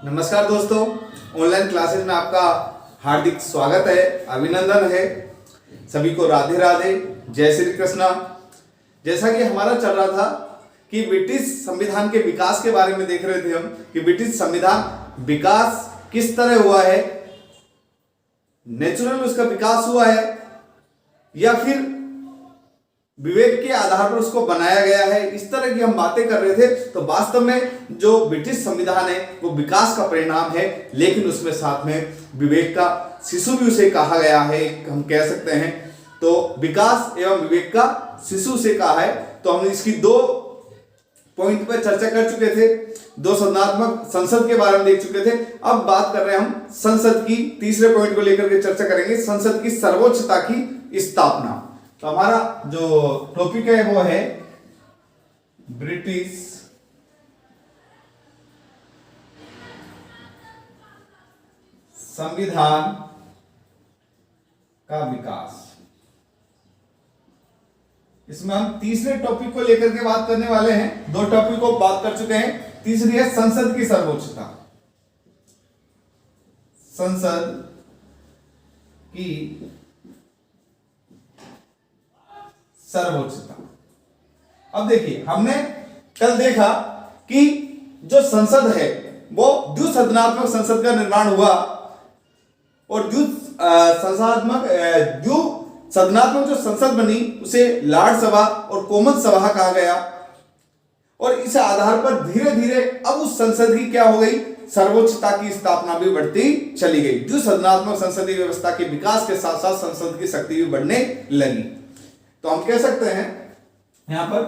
नमस्कार दोस्तों, online classes में आपका हार्दिक स्वागत है, अभिनंदन है। सभी को राधे राधे, जय श्री कृष्णा। जैसा कि हमारा चल रहा था कि ब्रिटिश संविधान के विकास के बारे में देख रहे थे हम कि ब्रिटिश संविधान विकास किस तरह हुआ है, नेचुरल उसका विकास हुआ है या फिर विवेक के आधार पर उसको बनाया गया है। इस तरह की हम बातें कर रहे थे। तो वास्तव में जो ब्रिटिश संविधान है वो विकास का परिणाम है, लेकिन उसमें साथ में विवेक का शिशु भी उसे कहा गया है, हम कह सकते हैं। तो विकास एवं विवेक का शिशु से कहा है। तो हम इसकी दो पॉइंट पर चर्चा कर चुके थे, दो संज्ञानात्मक संसद के बारे में देख चुके थे। अब बात कर रहे हैं हम संसद की, तीसरे पॉइंट को लेकर के चर्चा करेंगे, संसद की सर्वोच्चता की स्थापना। तो हमारा जो टॉपिक है वो है ब्रिटिश संविधान का विकास। इसमें हम तीसरे टॉपिक को लेकर के बात करने वाले हैं। दो टॉपिक को बात कर चुके हैं, तीसरी है संसद की सर्वोच्चता। संसद की सर्वोच्चता। अब देखिए, हमने कल देखा कि जो संसद है वो द्विसदनात्मक संसद का निर्माण हुआ और द्विसदनात्मक जो संसद बनी उसे लॉर्ड सभा और कॉमन सभा कहा गया। और इस आधार पर धीरे धीरे अब उस संसद की क्या हो गई, सर्वोच्चता की स्थापना भी बढ़ती चली गई। द्विसदनात्मक संसदीय व्यवस्था के विकास के साथ साथ संसद की शक्ति भी बढ़ने लगी। तो हम कह सकते हैं यहां पर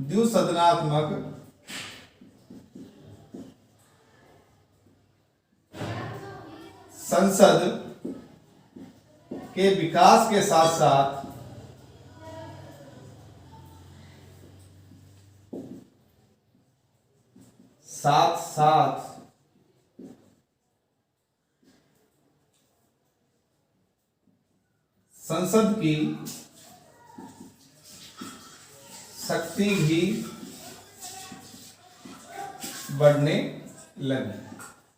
द्विसदनात्मक संसद के विकास के साथ साथ संसद की शक्ति भी बढ़ने लगी।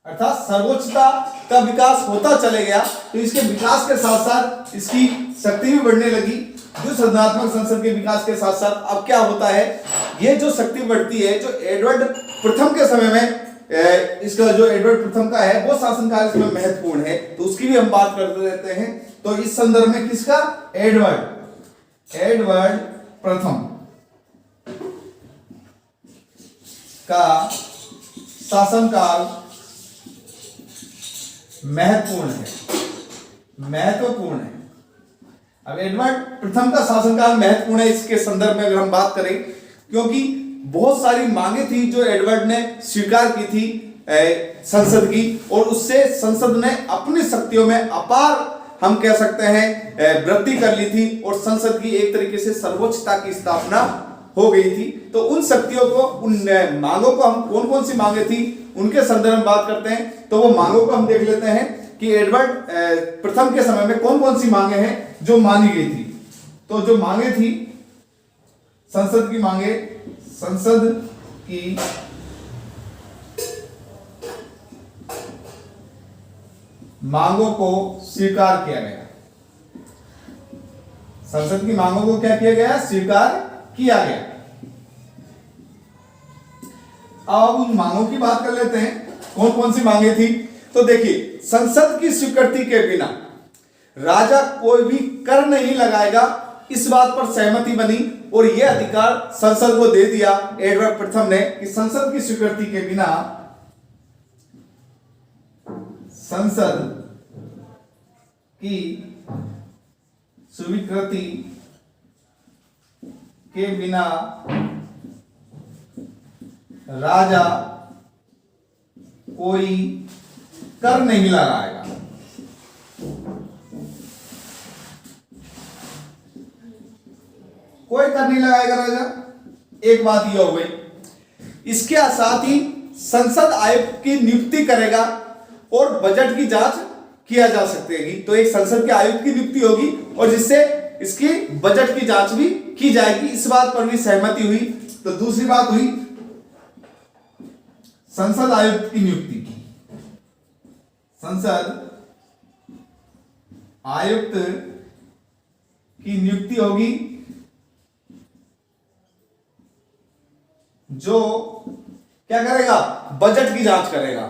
अर्थात सर्वोच्चता का विकास होता चले गया, तो इसके विकास के साथ साथ इसकी शक्ति भी बढ़ने लगी। द्विसदनात्मक संसद के विकास के साथ साथ अब क्या होता है, ये जो शक्ति बढ़ती है, जो एडवर्ड प्रथम के समय में इसका जो एडवर्ड प्रथम का है वो शासनकाल इसमें महत्वपूर्ण है, तो उसकी भी हम बात करते रहते हैं। तो इस संदर्भ में किसका, एडवर्ड प्रथम का शासनकाल महत्वपूर्ण है। अब एडवर्ड प्रथम का शासनकाल महत्वपूर्ण है इसके संदर्भ में अगर हम बात करें, क्योंकि बहुत सारी मांगे थी जो एडवर्ड ने स्वीकार की थी संसद की, और उससे संसद ने अपनी शक्तियों में अपार, हम कह सकते हैं, वृद्धि कर ली थी और संसद की एक तरीके से सर्वोच्चता की स्थापना हो गई थी। तो उन शक्तियों को, उन मांगों को, हम कौन कौन सी मांगे थी उनके संदर्भ में बात करते हैं। तो वो मांगों को हम देख लेते हैं कि एडवर्ड प्रथम के समय में कौन कौन सी मांगे हैं जो मानी गई थी। तो जो मांगे थी संसद की मांगे, संसद की मांगों को स्वीकार किया गया। संसद की मांगों को क्या किया गया, स्वीकार किया गया। अब उन मांगों की बात कर लेते हैं, कौन कौन सी मांगे थी। तो देखिए, संसद की स्वीकृति के बिना राजा कोई भी कर नहीं लगाएगा, इस बात पर सहमति बनी और यह अधिकार संसद को दे दिया एडवर्ड प्रथम ने कि संसद की स्वीकृति के बिना, संसद की स्वीकृति के बिना राजा कोई कर नहीं लगाएगा। कोई कर नहीं लगाएगा राजा, एक बात यह हो गई। इसके साथ ही संसद आयोग की नियुक्ति करेगा और बजट की जांच किया जा सकेगी। तो एक संसद के आयुक्त की नियुक्ति होगी और जिससे इसकी बजट की जांच भी की जाएगी, इस बात पर भी सहमति हुई। तो दूसरी बात हुई संसद आयुक्त की नियुक्ति की, संसद आयुक्त की नियुक्ति होगी जो क्या करेगा, बजट की जांच करेगा,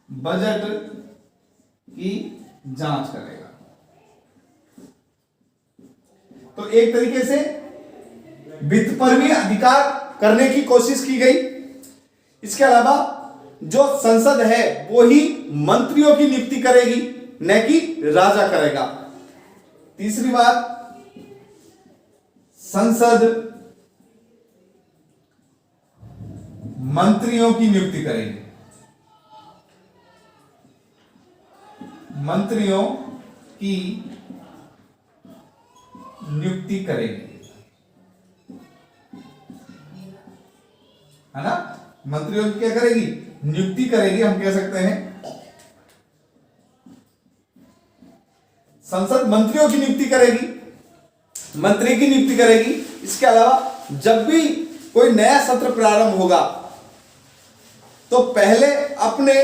बजट की जांच करेगा। तो एक तरीके से वित्त पर भी अधिकार करने की कोशिश की गई। इसके अलावा जो संसद है वो ही मंत्रियों की नियुक्ति करेगी, न कि राजा करेगा। तीसरी बात, संसद मंत्रियों की नियुक्ति करेगी, मंत्रियों की नियुक्ति करेगी, है ना। मंत्रियों की क्या करेगी, नियुक्ति करेगी। हम कह सकते हैं संसद मंत्रियों की नियुक्ति करेगी, मंत्री की नियुक्ति करेगी। इसके अलावा जब भी कोई नया सत्र प्रारंभ होगा तो पहले अपने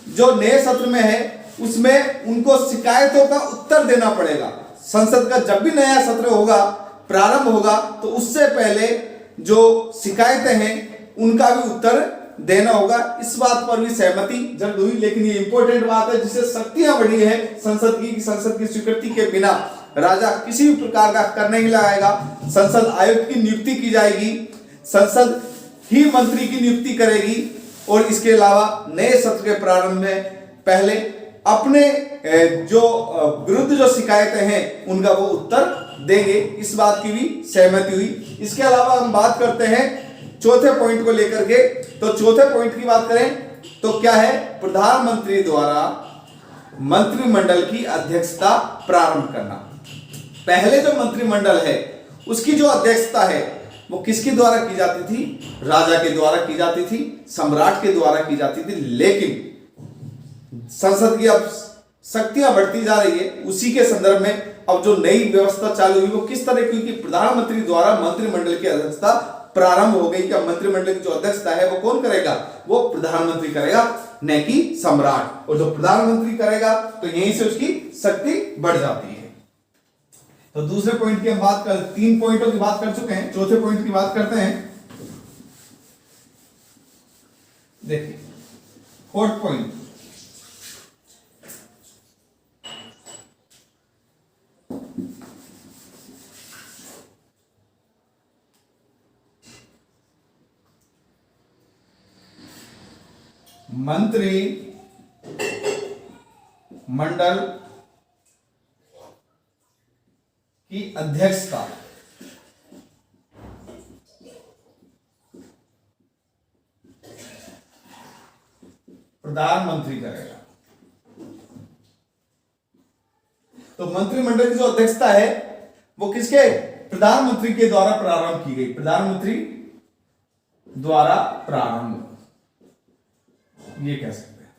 जो नए सत्र में है उसमें उनको शिकायतों का उत्तर देना पड़ेगा। संसद का जब भी नया सत्र होगा, प्रारंभ होगा, तो उससे पहले जो शिकायतें हैं उनका भी उत्तर देना होगा। इस बात पर भी सहमति जल्द हुई, लेकिन ये इंपॉर्टेंट बात है जिससे शक्तियां बढ़ी है संसद की, संसद की स्वीकृति के बिना राजा किसी भी प्रकार का कर नहीं लगाएगा। संसद आयुक्त की नियुक्ति की जाएगी, संसद ही मंत्री की नियुक्ति करेगी, और इसके अलावा नए सत्र के प्रारंभ में पहले अपने जो विरुद्ध जो शिकायतें हैं उनका वो उत्तर देंगे। इस बात की भी सहमति हुई। इसके अलावा हम बात करते हैं चौथे पॉइंट को लेकर के। तो चौथे पॉइंट की बात करें तो क्या है, प्रधानमंत्री द्वारा मंत्रिमंडल की अध्यक्षता प्रारंभ करना। पहले जो मंत्रिमंडल है उसकी जो अध्यक्षता है वो किसके द्वारा की जाती थी, राजा के द्वारा की जाती थी, सम्राट के द्वारा की जाती थी। लेकिन संसद की अब शक्तियां बढ़ती जा रही है, उसी के संदर्भ में अब जो नई व्यवस्था चालू हुई वो किस तरह की, क्योंकि प्रधानमंत्री द्वारा मंत्रिमंडल की अध्यक्षता प्रारंभ हो गई। क्या मंत्रिमंडल की जो अध्यक्षता है वो कौन करेगा, वो प्रधानमंत्री करेगा, न कि सम्राट। और जो प्रधानमंत्री करेगा तो यहीं से उसकी शक्ति बढ़ जाती है। तो दूसरे पॉइंट की हम बात कर, 3 पॉइंटों की बात कर चुके हैं, चौथे पॉइंट की बात करते हैं। देखिए 4th पॉइंट, मंत्री मंडल की अध्यक्षता प्रधानमंत्री करेगा। तो मंत्रिमंडल की जो अध्यक्षता है वो किसके, प्रधानमंत्री के द्वारा प्रारंभ की गई, प्रधानमंत्री द्वारा प्रारंभ, ये कह सकते हैं।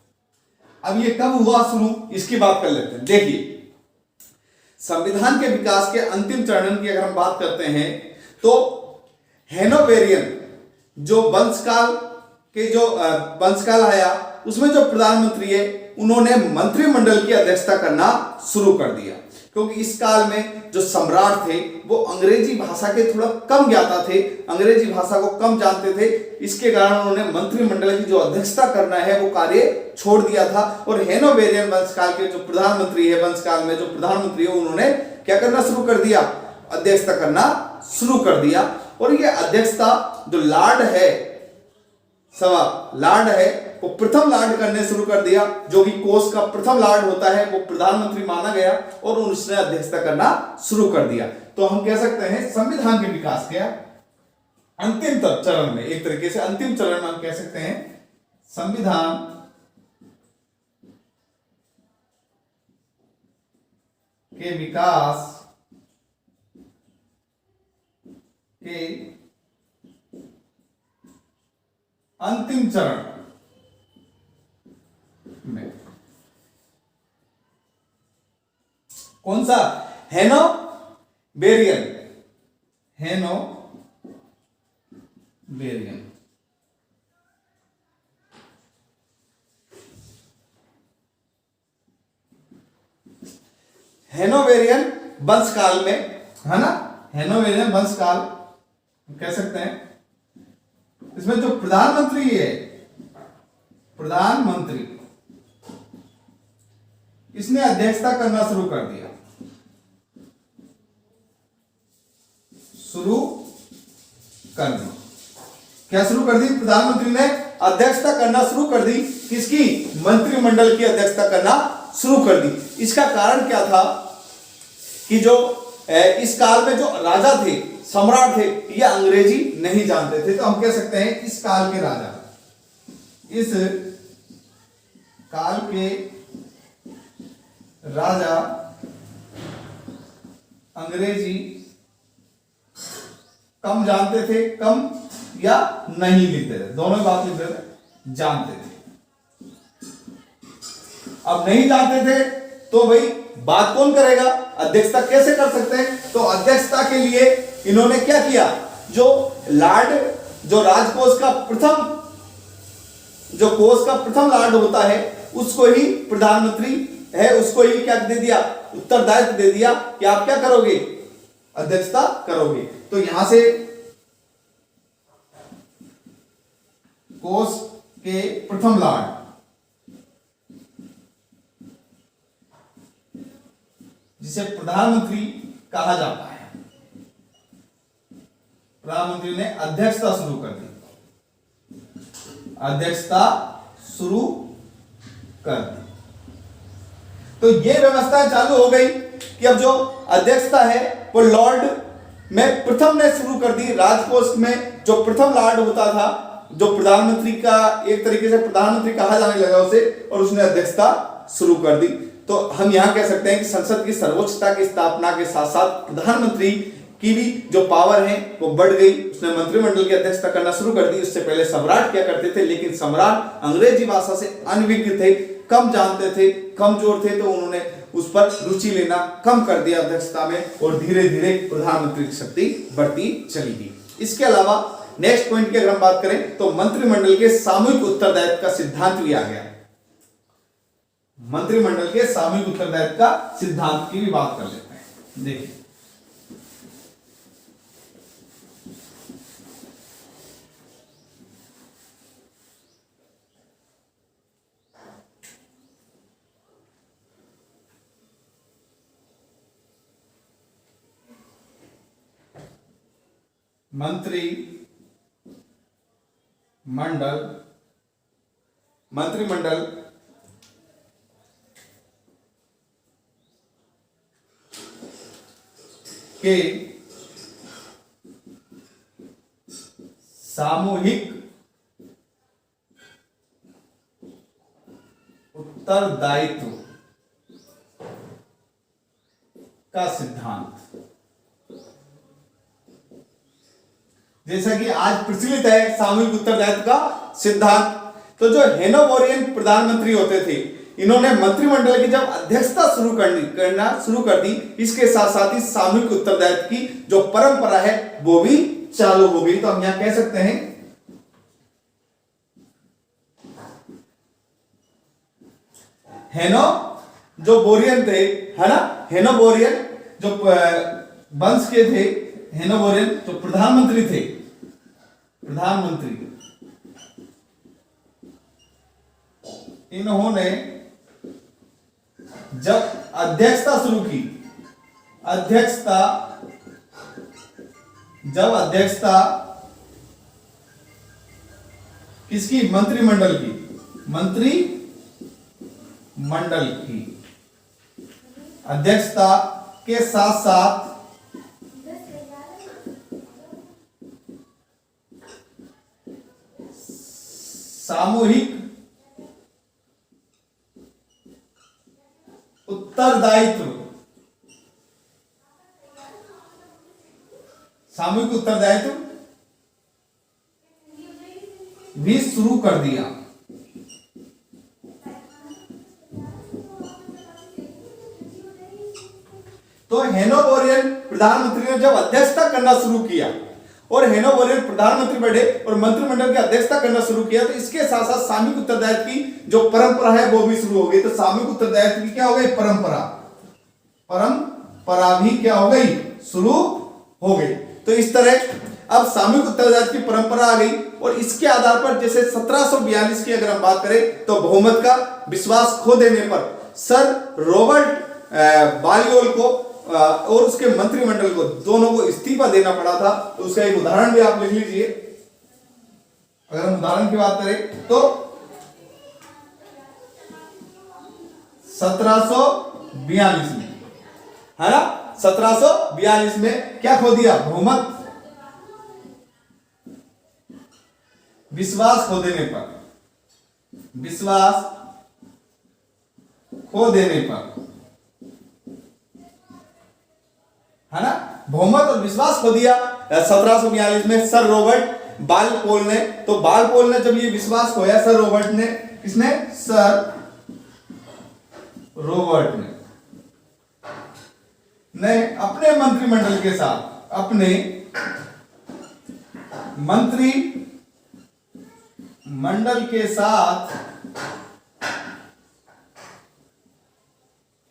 अब ये कब हुआ शुरू, इसकी बात कर लेते हैं। देखिए संविधान के विकास के अंतिम चरण की अगर हम बात करते हैं तो हेनोवेरियन जो वंशकाल के जो वंशकाल आया उसमें जो प्रधानमंत्री है उन्होंने मंत्रिमंडल की अध्यक्षता करना शुरू कर दिया, क्योंकि इस काल में जो सम्राट थे वो अंग्रेजी भाषा के थोड़ा कम ज्ञाता थे, अंग्रेजी भाषा को कम जानते थे। इसके कारण उन्होंने मंत्रिमंडल की जो अध्यक्षता करना है वो कार्य छोड़ दिया था। और हेनोवेरियन वंशकाल के जो प्रधानमंत्री है, वंशकाल में जो प्रधानमंत्री है उन्होंने क्या करना शुरू कर दिया, अध्यक्षता करना शुरू कर दिया। और ये अध्यक्षता जो लॉर्ड है, लॉर्ड है वो प्रथम लॉर्ड करने शुरू कर दिया, जो कि कोष का प्रथम लॉर्ड होता है वो प्रधानमंत्री माना गया और उसने अध्यक्षता करना शुरू कर दिया। तो हम कह सकते हैं संविधान के विकास के अंतिम चरण में, एक तरीके से अंतिम चरण में हम कह सकते हैं संविधान के विकास के अंतिम चरण में कौन सा, हेनोवेरियन वेरियन। हेनोवेरियन वंशकाल में, है ना, हेनोवेरियन वंशकाल कह सकते हैं। इसमें जो प्रधानमंत्री है, प्रधानमंत्री, इसने अध्यक्षता करना शुरू कर दिया, शुरू कर दी। क्या शुरू कर दी? प्रधानमंत्री ने अध्यक्षता करना शुरू कर दी। किसकी? मंत्रिमंडल की अध्यक्षता करना शुरू कर दी। इसका कारण क्या था कि जो इस काल में जो राजा थे, सम्राट थे, ये अंग्रेजी नहीं जानते थे। तो हम कह सकते हैं इस काल के राजा, इस काल के राजा अंग्रेजी कम जानते थे, कम या नहीं लिखते थे, दोनों बात लिखते थे, जानते थे। अब नहीं जानते थे तो भाई बात कौन करेगा? अध्यक्षता कैसे कर सकते हैं? तो अध्यक्षता के लिए इन्होंने क्या किया? जो लॉर्ड, जो राजकोष का प्रथम, जो कोष का प्रथम लॉर्ड होता है, उसको ही प्रधानमंत्री है, उसको ही क्या दे दिया? उत्तरदायित्व दे दिया कि आप क्या करोगे? अध्यक्षता करोगे। तो यहां से कोष के प्रथम लॉर्ड, जिसे प्रधानमंत्री कहा जाता है, प्रधानमंत्री ने अध्यक्षता शुरू कर दी, अध्यक्षता शुरू कर दी। तो ये व्यवस्था चालू हो गई कि अब जो अध्यक्षता है वो लॉर्ड में प्रथम ने शुरू कर दी। राजकोष में जो प्रथम लॉर्ड होता था, जो प्रधानमंत्री का, एक तरीके से प्रधानमंत्री कहा जाने लगा उसे, और उसने अध्यक्षता शुरू कर दी। तो हम यहां कह सकते हैं कि संसद की सर्वोच्चता की स्थापना के साथ साथ प्रधानमंत्री की भी जो पावर है वो बढ़ गई। उसने मंत्रिमंडल की अध्यक्षता करना शुरू कर दी। उससे पहले सम्राट क्या करते थे, लेकिन सम्राट अंग्रेजी भाषा से अनभिज्ञ थे, कम जानते थे, कमजोर थे, तो उन्होंने उस पर रुचि लेना कम कर दिया अध्यक्षता में, और धीरे धीरे प्रधानमंत्री की शक्ति बढ़ती चली गई। इसके अलावा नेक्स्ट पॉइंट की अगर हम बात करें तो मंत्रिमंडल के सामूहिक उत्तरदायित्व का सिद्धांत भी आ गया। मंत्रिमंडल के सामूहिक उत्तरदायित्व का सिद्धांत की भी बात कर लेते हैं। देखिए, मंत्रिमंडल के सामूहिक उत्तरदायित्व का सिद्धांत, जैसा कि आज प्रचलित है सामूहिक उत्तरदायित्व का सिद्धांत। तो जो हेनोवेरियन प्रधानमंत्री होते थे, इन्होंने मंत्रिमंडल की जब अध्यक्षता करना शुरू कर दी, इसके साथ साथ ही सामूहिक उत्तरदायित्व की जो परंपरा है वो भी चालू हो गई। तो हम यहां कह सकते हैं जो बोरियन थे, है ना, हेनोवेरियन जो वंश के थे, हेनोवेरियन जो प्रधानमंत्री थे, प्रधानमंत्री, इन्होंने जब अध्यक्षता शुरू की, जब अध्यक्षता किसकी? मंत्रिमंडल की, मंत्रिमंडल की अध्यक्षता के साथ साथ सामूहिक उत्तरदायित्व, सामूहिक उत्तरदायित्व भी शुरू कर दिया। तो हेनोवेरियन प्रधानमंत्री ने जब अध्यक्षता करना शुरू किया और हेनोवर प्रधानमंत्री बने और मंत्रिमंडल की अध्यक्षता करना शुरू किया, तो इसके साथ साथ सामूहिक उत्तरदायित्व की जो परंपरा है वो भी शुरू हो गई। तो सामूहिक उत्तरदायित्व की क्या हो गई, परंपरा, परंपरा भी क्या हो गई, शुरू हो गई। तो इस तरह अब सामूहिक उत्तरदायित्व की परंपरा आ गई और इसके आधार पर जैसे 1742 की अगर हम बात करें तो बहुमत का विश्वास खो देने पर सर रॉबर्ट बालियोल को और उसके मंत्रिमंडल को दोनों को इस्तीफा देना पड़ा था। तो उसका एक उदाहरण भी आप लिख लीजिए। अगर हम उदाहरण की बात करें तो 1742 में, है ना, 1742 में क्या खो दिया, बहुमत विश्वास खो देने पर, विश्वास खो देने पर, है ना, बहुमत और विश्वास खो दिया 1742 में सर रॉबर्ट बालपोल ने। तो बालपोल ने जब ये विश्वास खोया, सर रॉबर्ट ने, किसने, सर रॉबर्ट ने अपने मंत्रिमंडल के साथ, अपने मंत्रिमंडल के साथ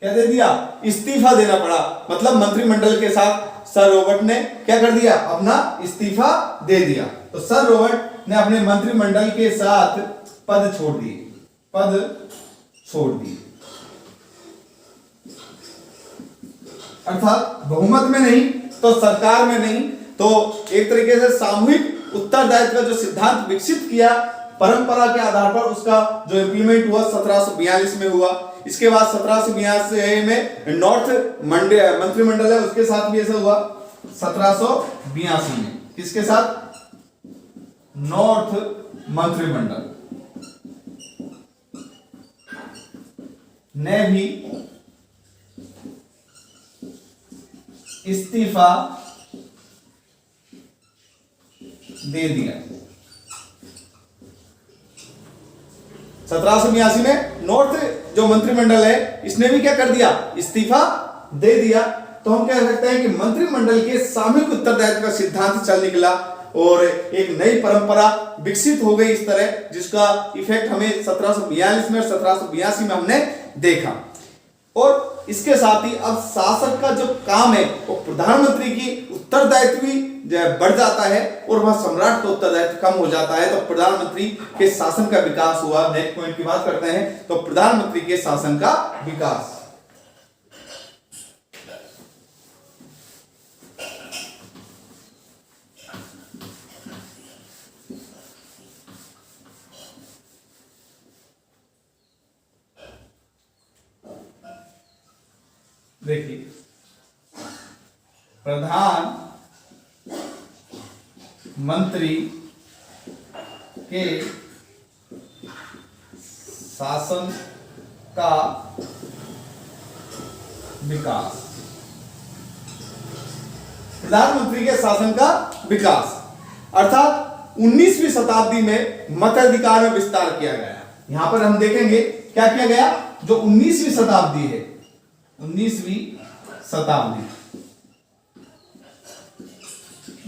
क्या दे दिया, इस्तीफा देना पड़ा। मतलब मंत्रिमंडल के साथ सर रॉबर्ट ने क्या कर दिया, अपना इस्तीफा दे दिया। तो सर रॉबर्ट ने अपने मंत्रिमंडल के साथ पद छोड़ दिए, पद छोड़ दिए, अर्थात बहुमत में नहीं तो सरकार में नहीं, तो एक तरीके से सामूहिक उत्तरदायित्व का जो सिद्धांत विकसित किया परंपरा के आधार पर, उसका जो इम्प्लीमेंट हुआ 1742 में हुआ। इसके बाद 1782 में नॉर्थ मंत्रिमंडल है, उसके साथ भी ऐसा हुआ। 1782 में किसके साथ, नॉर्थ मंत्रिमंडल ने भी इस्तीफा दे दिया। 1782 में नॉर्थ जो मंत्रिमंडल है इसने भी क्या कर दिया, इस्तीफा दे दिया। तो हम कह सकते हैं कि मंत्रिमंडल के सामूहिक उत्तरदायित्व का सिद्धांत चल निकला और एक नई परंपरा विकसित हो गई इस तरह, जिसका इफेक्ट हमें 1742 में और 1782 में हमने देखा। और इसके साथ ही अब शासक का जो काम है वो प्रधानमंत्री की उत्तरदायित्व भी बढ़ जाता है और वह सम्राट का उत्तरदायित्व कम हो जाता है। तो प्रधानमंत्री के शासन का विकास हुआ। नेक्स्ट पॉइंट की बात करते हैं तो प्रधानमंत्री के शासन का विकास। देखिए, प्रधानमंत्री के शासन का विकास, प्रधानमंत्री के शासन का विकास अर्थात 19वीं शताब्दी में मताधिकार में विस्तार किया गया। यहां पर हम देखेंगे क्या किया गया, जो 19वीं शताब्दी है, 19वीं शताब्दी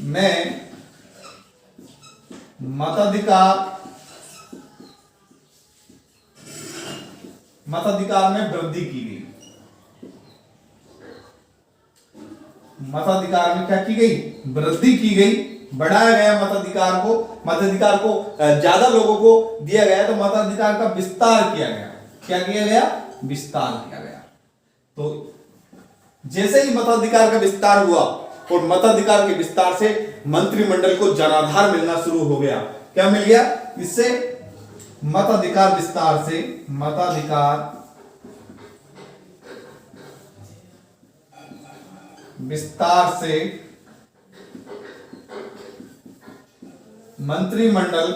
में मताधिकार में वृद्धि की गई। मताधिकार में क्या की गई, वृद्धि की गई, बढ़ाया गया मताधिकार को ज्यादा लोगों को दिया गया। तो मताधिकार का विस्तार किया गया। क्या किया गया, विस्तार किया गया। तो जैसे ही मताधिकार का विस्तार हुआ और मताधिकार के विस्तार से मंत्रिमंडल को जनाधार मिलना शुरू हो गया। क्या मिल गया इससे, मताधिकार विस्तार से, मताधिकार विस्तार से मंत्रिमंडल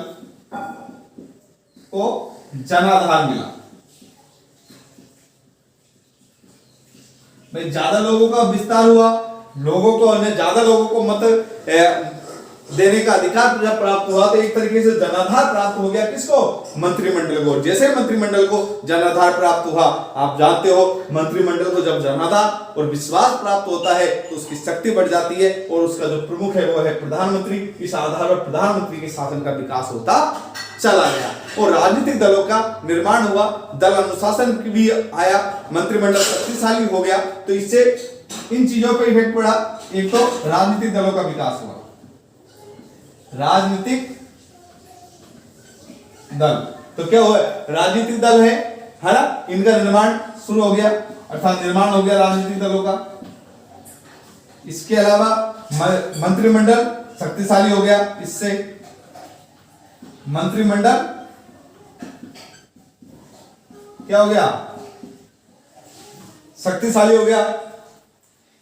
को जनाधार मिला। भाई ज्यादा लोगों का विस्तार हुआ, ज्यादा लोगों को देने का अधिकार जब प्राप्त हुआ तो एक तरीके से जनाधार प्राप्त हो गया किसको? मंत्रिमंडल को। जैसे मंत्रिमंडल को जनाधार प्राप्त हुआ, आप जानते हो मंत्रिमंडल को जब जनाधार और विश्वास प्राप्त होता है तो उसकी शक्ति बढ़ जाती है और उसका जो प्रमुख है वो है प्रधानमंत्री। इस आधार पर प्रधानमंत्री के शासन का विकास होता चला गया और राजनीतिक दलों का निर्माण हुआ, दल अनुशासन भी आया, मंत्रिमंडल शक्तिशाली हो गया। तो इससे इन चीजों पर इफेक्ट पड़ा। एक तो राजनीतिक दलों का विकास हुआ, राजनीतिक दल, तो क्या हुआ? राजनीतिक दल है ना, इनका निर्माण शुरू हो गया, अर्थात निर्माण हो गया राजनीतिक दलों का। इसके अलावा मंत्रिमंडल शक्तिशाली हो गया, इससे मंत्रिमंडल क्या हो गया? शक्तिशाली हो गया।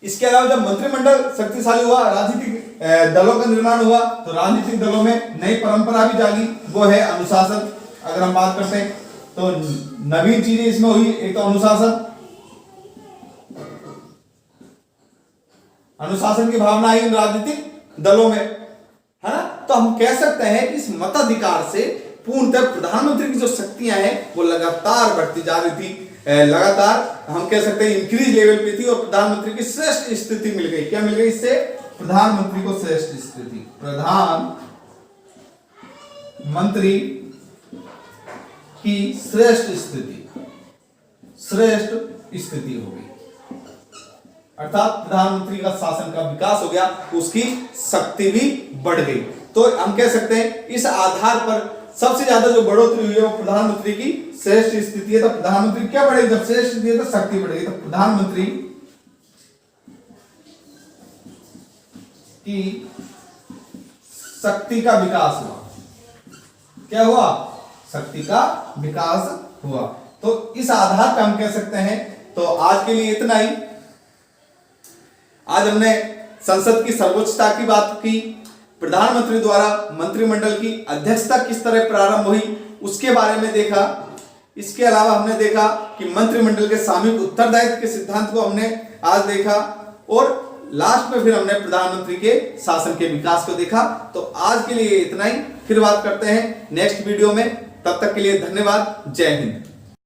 इसके अलावा जब मंत्रिमंडल शक्तिशाली हुआ, राजनीतिक दलों का निर्माण हुआ, तो राजनीतिक दलों में नई परंपरा भी जागी, वो है अनुशासन। अगर हम बात करते हैं तो नवीन चीजें इसमें हुई। एक तो अनुशासन, अनुशासन की भावना आई इन राजनीतिक दलों में, है ना। तो हम कह सकते हैं कि इस मताधिकार से पूर्णतः प्रधानमंत्री की जो शक्तियां हैं वो लगातार बढ़ती जा रही थी, लगातार हम कह सकते हैं इंक्रीज लेवल पे थी और प्रधानमंत्री की श्रेष्ठ स्थिति मिल गई। क्या मिल गई इससे? प्रधानमंत्री को श्रेष्ठ स्थिति, प्रधानमंत्री की श्रेष्ठ स्थिति हो गई, अर्थात प्रधानमंत्री का शासन का विकास हो गया, उसकी शक्ति भी बढ़ गई। तो हम कह सकते हैं इस आधार पर सबसे ज्यादा जो बढ़ोतरी हुई है वो प्रधानमंत्री की श्रेष्ठ स्थिति है। तो प्रधानमंत्री क्या बढ़ेगी? जब श्रेष्ठ स्थिति है तो शक्ति बढ़ेगी। तो प्रधानमंत्री की शक्ति का विकास हुआ। क्या हुआ? शक्ति का विकास हुआ। तो इस आधार पर हम कह सकते हैं। तो आज के लिए इतना ही। आज हमने संसद की सर्वोच्चता की बात की, प्रधानमंत्री द्वारा मंत्रिमंडल की अध्यक्षता किस तरह प्रारंभ हुई उसके बारे में देखा। इसके अलावा हमने देखा कि मंत्रिमंडल के सामूहिक उत्तरदायित्व के सिद्धांत को हमने आज देखा और लास्ट में फिर हमने प्रधानमंत्री के शासन के विकास को देखा। तो आज के लिए इतना ही, फिर बात करते हैं नेक्स्ट वीडियो में। तब तक के लिए धन्यवाद। जय हिंद।